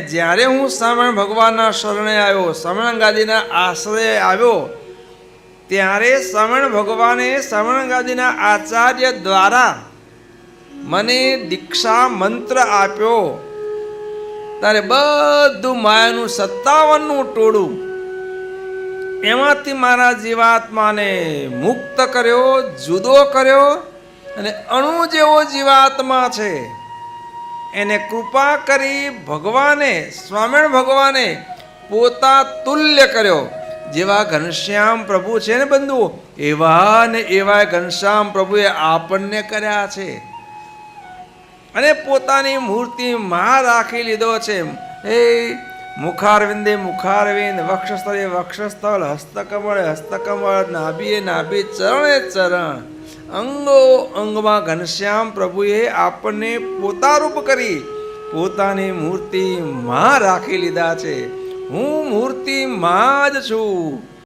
જ્યારે હું શ્રવણ ભગવાનના શરણે આવ્યો, શ્રવણ ગાદીના આશ્રય આવ્યો, ત્યારે શ્રવણ ભગવાને શ્રવણ ગાદીના આચાર્ય દ્વારા મને દીક્ષા મંત્ર આપ્યો. ત્યારે બધું માયાનું 57નું ટોળું એમાંથી મારા જીવાત્માને મુક્ત કર્યો, જુદો કર્યો, અને અણુ જેવો જીવાત્મા છે એને કૃપા કરી ભગવાને, સ્વામિણ ભગવાને પોતા તુલ્ય કર્યો. જેવા ઘનશ્યામ પ્રભુ છે ને બંધુઓ, એવા ને એવા ઘનશ્યામ પ્રભુએ આપણને કર્યા છે અને પોતાની મૂર્તિમાં રાખી લીધો છે. એ મુખારવિંદે મુખારવિંદ, વક્ષસ્થળે વક્ષસ્થળ, હસ્તકમળે હસ્તકમળ, નાભીએ નાભી, ચરણે ચરણ, અંગો અંગમાં ઘનશ્યામ પ્રભુએ આપણને પોતારૂપ કરી પોતાની મૂર્તિમાં રાખી લીધા છે. હું મૂર્તિમાં જ છું.